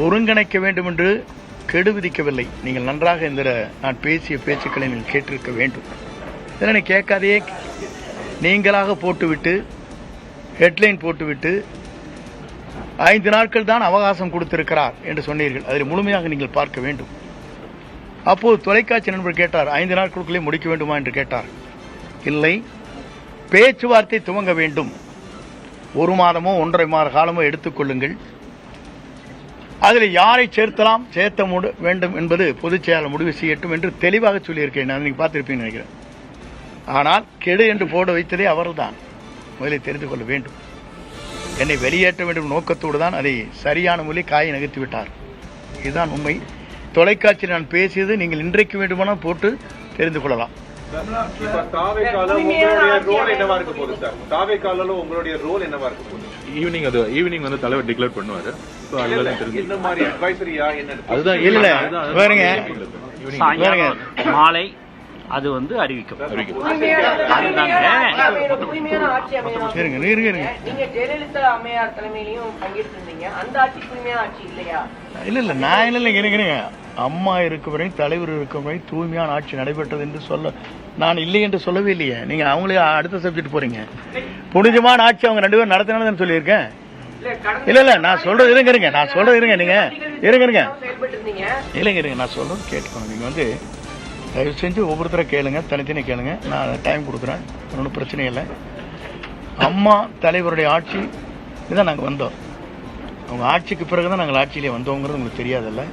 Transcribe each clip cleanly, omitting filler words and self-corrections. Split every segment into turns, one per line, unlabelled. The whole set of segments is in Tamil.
ஒருங்கிணைக்க வேண்டும் என்று கெடு விதிக்கவில்லை. நீங்கள் நன்றாக இந்த நான் பேசிய பேச்சுக்களை நீங்கள் கேட்டிருக்க வேண்டும். இதனை கேட்காதே நீங்களாக போட்டுவிட்டு ஹெட்லைன் போட்டுவிட்டு 5 நாட்கள் தான் அவகாசம் கொடுத்திருக்கிறார் என்று சொன்னீர்கள். அதில் முழுமையாக நீங்கள் பார்க்க வேண்டும். அப்போது தொலைக்காட்சி நண்பர் கேட்டார், 5 நாட்களுக்குள்ளே முடிக்க வேண்டுமா என்று கேட்டார். இல்லை, பேச்சுவார்த்தை துவங்க வேண்டும். 1 மாதமோ 1.5 மாத காலமோ எடுத்துக்கொள்ளுங்கள். அதில் யாரை சேர்த்தலாம் சேர்த்த வேண்டும் என்பது பொதுச் செயலாளர் முடிவு செய்யட்டும் என்று தெளிவாக சொல்லியிருக்கேன். நான் நீங்க பார்த்திருப்பீங்க நினைக்கிறேன். ஆனால் கெடு என்று போட வைத்ததே அவர்தான். முதலில் தெரிந்து கொள்ள வேண்டும். என்னை வெளியேற்ற வேண்டும் நோக்கத்தோடு தான் அதை சரியான முறையில் காயை நகர்த்தி விட்டார். இதுதான் உண்மை. தொலைக்காட்சியில் நான் பேசியது நீங்கள் இன்றைக்கு வேண்டுமானால் போட்டு தெரிந்து கொள்ளலாம்.
ஈவினிங் வந்து தலைவர் டிக்ளேர் பண்ணுவாரு.
மாலை அது வந்து அறிவிக்கும்.
இல்ல நான் இல்ல அம்மா இருக்கும் வரை தலைவர் இருக்கும் வரை தூய்மையான ஆட்சி நடைபெற்றது என்று சொல்ல நான் இல்லை என்று சொல்லவே இல்லையே. நீங்க அவங்களே அடுத்த சப்ஜெக்ட் போறீங்க. புனிதமான ஆட்சி அவங்க 2 பேரும் நடத்தினாலும் சொல்லியிருக்கேன். இல்ல நான் சொல்றது இருங்க நான் சொல்றது இருங்க நீங்க இருங்க நான் சொல்றது கேட்டுக்கணும். நீங்க வந்து தயவு செஞ்சு ஒவ்வொருத்தரை கேளுங்க, தனித்தனி கேளுங்க. நான் டைம் கொடுக்குறேன், ஒன்றும் பிரச்சனை இல்லை. அம்மா தலைவருடைய ஆட்சி இதுதான் நாங்கள் வந்தோம். அவங்க ஆட்சிக்கு பிறகுதான் நாங்கள் ஆட்சியிலே வந்தோங்கிறது உங்களுக்கு தெரியாதல்ல.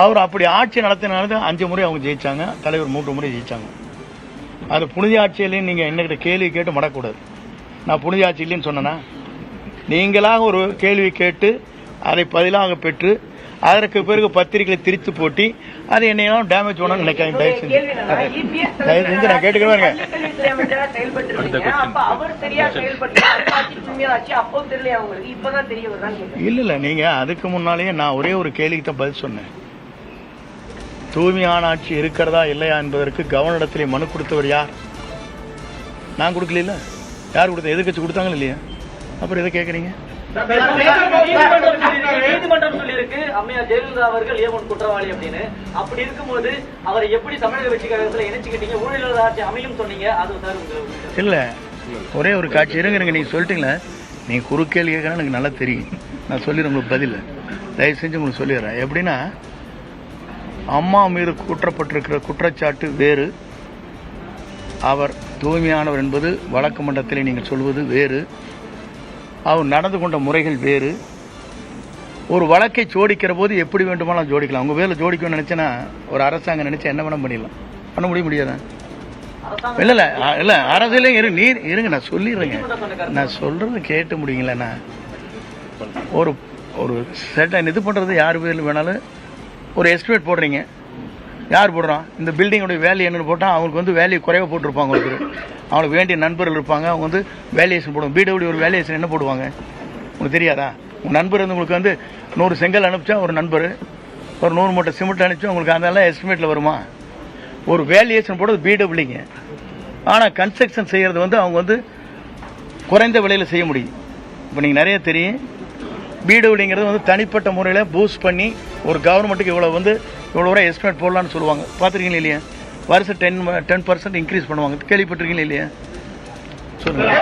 அவர் அப்படி ஆட்சி நடத்தினால 5 முறை அவங்க ஜெயிச்சாங்க, தலைவர் 3 முறை ஜெயிச்சாங்க. அது புனித ஆட்சியிலையும் நீங்கள் என்னகிட்ட கேள்வி கேட்டு மடக்கூடாது. நான் புனித ஆட்சி இல்லைன்னு சொன்னேன்னா, நீங்களாக ஒரு கேள்வி கேட்டு அதை பதிலாக பெற்று அதற்கு பிறகு பத்திரிகைகளை திரித்து போட்டி அது என்னையும் டேமேஜ் பண்ணணும்னு நினைக்காங்க. தயவு செஞ்சு நான் கேட்டுக்கிறேன். இல்ல நீங்க அதுக்கு முன்னாலேயே நான் ஒரே ஒரு கேள்விக்கு தான் பதில் சொன்னேன். தூய்மையான ஆட்சி இருக்கிறதா இல்லையா என்பதற்கு கவர்னரிடத்திலே மனு கொடுத்தவர் யார்? நான் கொடுக்கல. யார் கொடுத்த? எதிர்கட்சி கொடுத்தாங்க இல்லையா? அப்புறம் எதை கேட்கறீங்க?
நீதிமன்றம் சொல்லியிருக்கு அம்மையார் ஜெயலலிதா அவர்கள் ஏன் குற்றவாளி அப்படின்னு. அப்படி இருக்கும்போது அவரை எப்படி தமிழக வெற்றி கழகத்தில் இணைச்சுக்கிட்டீங்க? ஊழல் ஆட்சி அமையும் சொன்னீங்க. அது
இல்ல ஒரே ஒரு காட்சி இருங்க. நீங்க சொல்லிட்டீங்களா? நீங்க குறுக்கேள்வி கேட்கறா எனக்கு நல்லா தெரியும். நான் சொல்லிடுறேன் உங்களுக்கு பதில். தயவு செஞ்சு உங்களுக்கு சொல்லிடுறேன். எப்படின்னா, அம்மா மீது குற்றப்பட்டிருக்கிற குற்றச்சாட்டு வேறு, அவர் தூய்மையானவர் என்பது வழக்கு மன்றத்தில் நீங்கள் சொல்வது வேறு, அவர் நடந்து கொண்ட முறைகள் வேறு. ஒரு வழக்கை ஜோடிக்கிற போது எப்படி வேண்டுமானாலும் ஜோடிக்கலாம். உங்க பேர்ல ஜோடிக்கணும்னு நினைச்சேன்னா ஒரு அரசாங்கம் நினைச்சா என்ன வேணா பண்ணிடலாம். பண்ண முடியாதா? இல்ல அரசியல நீர் இருங்க, நான் சொல்லிடுறேங்க. நான் சொல்றது கேட்டு முடியுங்களா? ஒரு ஒரு செட்டன் இது பண்றது யார் பேர்ல வேணாலும் ஒரு எஸ்டிமேட் போடுறீங்க. யார் போடுறான்? இந்த பில்டிங்கோட வேல்யூ என்னன்னு போட்டால் அவங்களுக்கு வந்து வேல்யூ குறைவாக போட்டிருப்பாங்க. அவங்களுக்கு வேண்டிய நண்பர்கள் இருப்பாங்க, அவங்க வந்து வேல்யூஷன் போடுவாங்க. பிடபிள்யூ ஒரு வேல்யூஷன் என்ன போடுவாங்க உங்களுக்கு தெரியாதா? உங்கள் நண்பர் வந்து உங்களுக்கு வந்து 100 செங்கல் அனுப்பிச்சா ஒரு நண்பர் ஒரு 100 மூட்டை சிமெண்ட் அனுப்பிச்சா உங்களுக்கு அதெல்லாம் எஸ்டிமேட்டில் வருமா? ஒரு வேல்யூஷன் போடுறது பிடபிள்யூங்க. ஆனால் கன்ஸ்ட்ரக்ஷன் செய்கிறது வந்து அவங்க வந்து குறைந்த விலையில் செய்ய முடியும். இப்போ நீங்கள் நிறைய தெரியும், பிடபிள்யூங்கிறது வந்து தனிப்பட்ட முறையில் பூஸ்ட் பண்ணி ஒரு கவர்மெண்ட்டுக்கு இவ்வளோ வரை எஸ்டிமேட் போடலான்னு சொல்லுவாங்க. பார்த்துருக்கீங்களா இல்லையா? வருஷம் 10% இன்க்ரீஸ் பண்ணுவாங்க. கேள்விப்பட்டிருக்கீங்களா இல்லையா? சொல்லுங்க.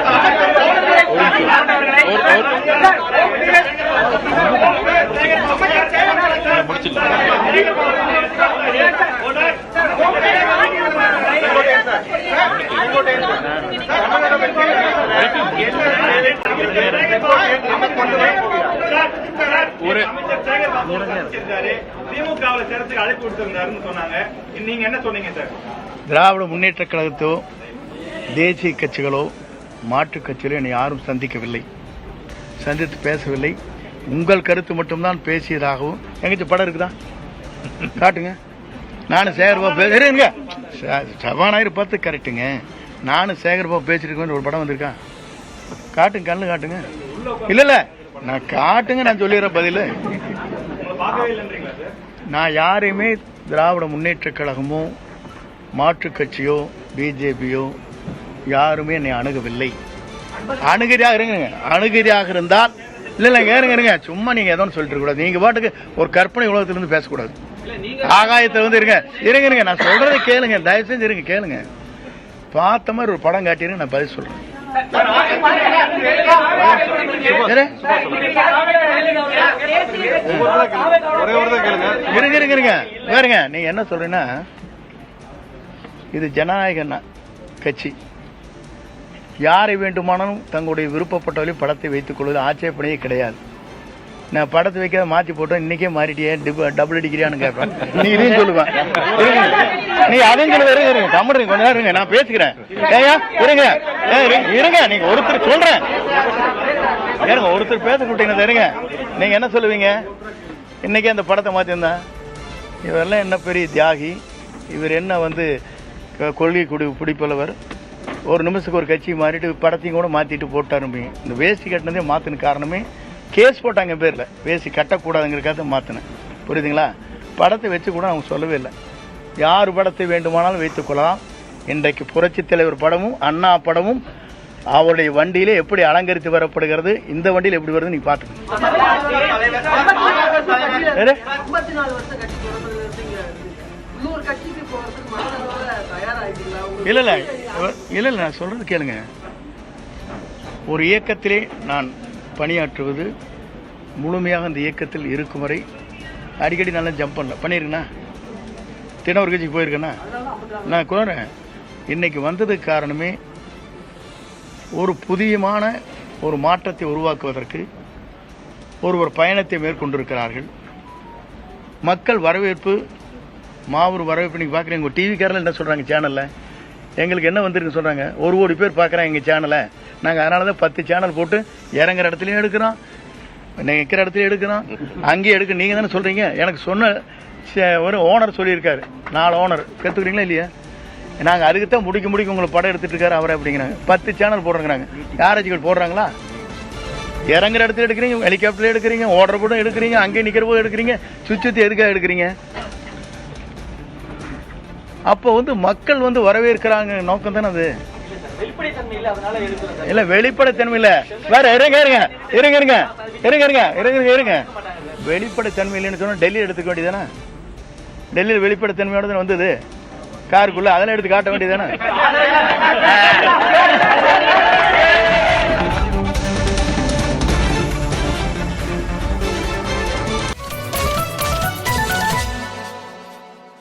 திராவிட முன்னேற்ற கழகத்தோ தேசிய கட்சிகளோ மாற்றுக் கட்சிகளோ என்னை யாரும் சந்திக்கவில்லை, சந்தித்து பேசவில்லை. உங்கள் கருத்து மட்டும்தான் பேசியதாகவும். எங்கேயும் படம் இருக்குதா? காட்டுங்க. நானும் சேகர்பாபு பேசுறேங்க. சபாநாயகர் பார்த்து கரெக்டுங்க. நானும் சேகர்பாபு பேசிருக்கேன் ஒரு படம் வந்திருக்கா? காட்டுங்க, கண்ணு காட்டுங்க. இல்ல நான் காட்டுங்க, நான் சொல்லிடுறேன் பதில். நான் யாரையுமே திராவிட முன்னேற்ற கழகமோ மாற்றுக் கட்சியோ பிஜேபியோ யாருமே என்னை அணுகவில்லை. அணுகிறியாக இருந்தால் இல்ல இருங்க சும்மா நீங்க ஏதோ சொல்லிட்டு இருக்க கூடாது. நீங்க பாட்டுக்கு ஒரு கற்பனை உலகத்துல இருந்து பேசக்கூடாது. ஆகாயத்துல வந்து இருங்க நான் சொல்றதை கேளுங்க, தயவு செஞ்சு இருங்க கேளுங்க. பார்த்த மாதிரி ஒரு படம் காட்டிருங்க, நான் பதில் சொல்றேன். இருங்க நீங்க என்ன சொல்றீங்கன்னா, இது ஜனநாயக கட்சி, யாரை வேண்டுமானாலும் தங்களுடைய விருப்பப்பட்டவர்களையும் படத்தை வைத்துக் கொள்வது ஆட்சேபனையே கிடையாது. நான் படத்தை வைக்காத மாத்தி போட்டோம், இன்னைக்கே மாறிட்டியே டபுள் அடிக்கிறியான்னு கேட்பேன். நீ இதையும் சொல்லுவேன், நீ அதையும் சொல்லுவேன். இருங்க தமிழ் கொஞ்ச நேரம் இருங்க, நான் பேசுகிறேன். இருங்க நீங்க ஒருத்தர் சொல்றேன், ஏங்க ஒருத்தர் பேச விட்டீங்க. இருங்க நீங்க என்ன சொல்லுவீங்க? இன்னைக்கே அந்த படத்தை மாத்திருந்தா இவரெல்லாம் என்ன பெரிய தியாகி, இவர் என்ன வந்து கொள்கை பிடிப்பவர், ஒரு நிமிஷத்துக்கு ஒரு கட்சி மாறிட்டு படத்தையும் கூட மாத்திட்டு போட்டாரும்பீங்க. இந்த வேஷ்டி கட்டினதே மாத்தின காரணமே கேஸ் போட்டாங்க பேர்ல, வேஷ்டி கட்டக்கூடாதுங்கிறக்காக மாத்தினேன். புரியுதுங்களா? படத்தை வச்சு கூட அவங்க சொல்லவே இல்லை. யார் படத்தை வேண்டுமானாலும் வைத்துக் கொள்ளலாம். இன்றைக்கு புரட்சி தலைவர் படமும் அண்ணா படமும் அவருடைய வண்டியிலே எப்படி அலங்கரித்து வரப்படுகிறது, இந்த வண்டியில் எப்படி வருது நீங்க பாத்துக்கணும். இல்ல நான் சொல்றது கேளுங்க. ஒரு இயக்கத்திலே நான் பணியாற்றுவது, முழுமையாக அந்த இயக்கத்தில் இருக்கும் வரை அடிக்கடி நல்லா ஜம்ப் பண்ணல பண்ணிருக்கேன்னா, தினவர் கட்சிக்கு போயிருக்கேன்னா நான் கூறேன். இன்னைக்கு வந்ததுக்கு காரணமே ஒரு புதியமான ஒரு மாற்றத்தை உருவாக்குவதற்கு ஒருவர் பயணத்தை மேற்கொண்டிருக்கிறார்கள். மக்கள் வரவேற்பு, மாபெரும் வரவேற்பு. நீங்க பாக்குறீங்க டிவி காரில் என்ன சொல்றாங்க, சேனல்ல எங்களுக்கு என்ன வந்திருக்கு சொல்றாங்க, 1 கோடி பேர் பாக்குறாங்க எங்க சேனலை. நாங்க அதனாலதான் 10 சேனல் போட்டு இறங்குற இடத்துலயும் எடுக்கிறோம், நிற்கிற இடத்துலயும் எடுக்கிறோம், அங்கேயும் எடுக்க. நீங்க தானே சொல்றீங்க. எனக்கு சொன்ன ஒரு ஓனர் சொல்லியிருக்காரு, 4 ஓனர் கத்துக்கிறீங்களா இல்லையா? நாங்க அதுக்கு தான் முடிக்க உங்களுக்கு படம் எடுத்துட்டு இருக்காரு அவரை அப்படிங்கிறாங்க. 10 சேனல் போடுறாங்க. யாராச்சும் போடுறாங்களா? இறங்குற இடத்துல எடுக்கிறீங்க, ஹெலிகாப்டர்ல எடுக்கிறீங்க, ஓடுற கூட எடுக்கிறீங்க, அங்கே நிக்கிற போது எடுக்கிறீங்க, சுத்தி எதுக்காக எடுக்கிறீங்க? அப்ப வந்து மக்கள் வந்து வரவேற்கிறாங்க நோக்கம் தானே அது. இல்ல வெளிப்படைத்தன்மை இல்ல, வேற இருங்க வெளிப்படைத்தன்மை இல்லைன்னு சொன்னா டெல்லி எடுத்துக்க வேண்டியதானே? டெல்லியில் வெளிப்படைத்தன்மையோட வந்தது காருக்குள்ள, அதெல்லாம் எடுத்து காட்ட வேண்டியதானே?